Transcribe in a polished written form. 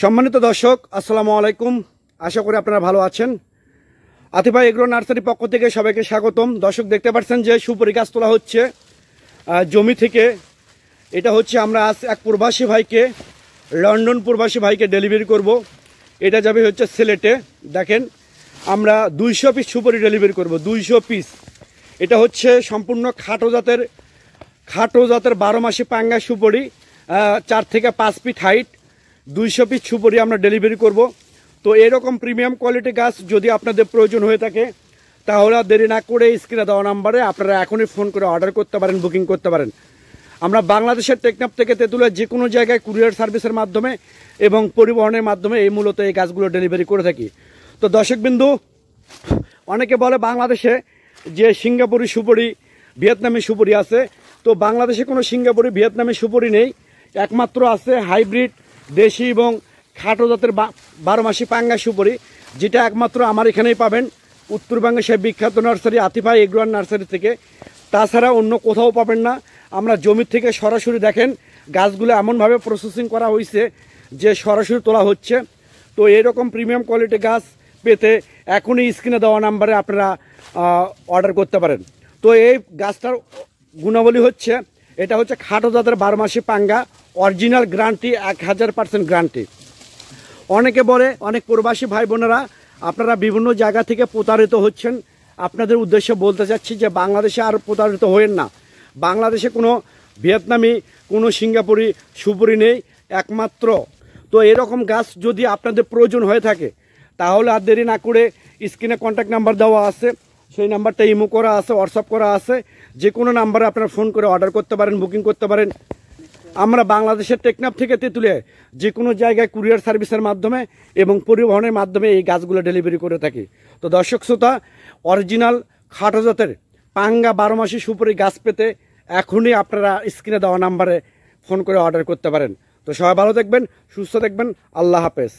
সম্মানিত দর্শক, আসসালামু আলাইকুম। আশা করি আপনারা ভালো আছেন। আতিফা এগ্রো নার্সারি পক্ষ থেকে সবাইকে স্বাগতম। দর্শক, দেখতে পাচ্ছেন যে সুপারি গাছ তোলা হচ্ছে জমি থেকে। এটা হচ্ছে আমরা আজ এক প্রবাসী ভাইকে, লন্ডন প্রবাসী ভাইকে ডেলিভারি করব। এটা যাবে হচ্ছে সিলেটে। দেখেন, আমরা 200 পিস সুপারি ডেলিভারি করব, 200 পিস। এটা হচ্ছে সম্পূর্ণ খাটো জাতের 12 মাসি পাঙ্গা সুপারি, 4 থেকে 5 ফিট হাইট, 200 পিস সুপারি আমরা ডেলিভারি করব। তো এরকম প্রিমিয়াম কোয়ালিটি গাছ যদি আপনাদের প্রয়োজন হয়ে থাকে, তাহলে দেরি না করে স্ক্রিনে দেওয়া নাম্বারে আপনারা এখনই ফোন করে অর্ডার করতে পারেন, বুকিং করতে পারেন। আমরা বাংলাদেশের টেকনাফ থেকে তেঁতুলিয়া যে কোনো জায়গায় কুরিয়ার সার্ভিসের মাধ্যমে এবং পরিবহনের মাধ্যমে মূলত এই গাছগুলো ডেলিভারি করে থাকি। তো দর্শকবিন্দু, অনেকে বলে বাংলাদেশে যে সিঙ্গাপুরি সুপারি, ভিয়েতনামি সুপারি আছে। তো বাংলাদেশে কোনো সিঙ্গাপুরি ভিয়েতনামি সুপারি নেই, একমাত্র আছে হাইব্রিড দেশি এবং খাটো জাতের 12 মাসি পাঙ্গা সুপারি, যেটা একমাত্র আমার এখানেই পাবেন, উত্তরবঙ্গের সেই বিখ্যাত নার্সারি আতিফা এগ্রো নার্সারি থেকে। তাছাড়া অন্য কোথাও পাবেন না। আমরা জমির থেকে সরাসরি, দেখেন গাছগুলো এমনভাবে প্রসেসিং করা হয়েছে যে সরাসরি তোলা হচ্ছে। তো এরকম প্রিমিয়াম কোয়ালিটি গাছ পেতে এখনই স্ক্রিনে দেওয়া নাম্বারে আপনারা অর্ডার করতে পারেন। তো এই গাছটার গুণাবলী হচ্ছে, এটা হচ্ছে খাটো জাতের 12 মাসি পাঙ্গা, অরিজিনাল গ্যারান্টি, 1000% গ্যারান্টি। অনেকে বলে, অনেক প্রবাসী ভাই বোনেরা আপনারা বিভিন্ন জায়গা থেকে প্রতারিত হচ্ছেন। আপনাদের উদ্দেশ্যে বলতে চাচ্ছি যে বাংলাদেশে আর প্রতারিত হয়েন না। বাংলাদেশে কোনো ভিয়েতনামি, কোনো সিঙ্গাপুরি সুপারি নেই, একমাত্র। তো এরকম গাছ যদি আপনাদের প্রয়োজন হয়ে থাকে, তাহলে আর দেরি না করে স্ক্রিনে কন্ট্যাক্ট নাম্বার দেওয়া আছে, সেই নাম্বারটা ইমো করা আছে, হোয়াটসঅ্যাপ করা আছে। যে কোনো নাম্বারে আপনারা ফোন করে অর্ডার করতে পারেন, বুকিং করতে পারেন। আমরা বাংলাদেশের টেকনাফ থেকে তেঁতুলিয়া যে কোনো জায়গায় কুরিয়ার সার্ভিসের মাধ্যমে এবং পরিবহনের মাধ্যমে এই গাছগুলো ডেলিভারি করে থাকি। তো দর্শক শ্রোতা, অরিজিনাল খাটো জাতের পাঙ্গা 12 মাসি সুপারি গাছ পেতে এখনই আপনারা স্ক্রিনে দেওয়া নাম্বারে ফোন করে অর্ডার করতে পারেন। তো সবাই ভালো থাকবেন, সুস্থ থাকবেন। আল্লাহ হাফেজ।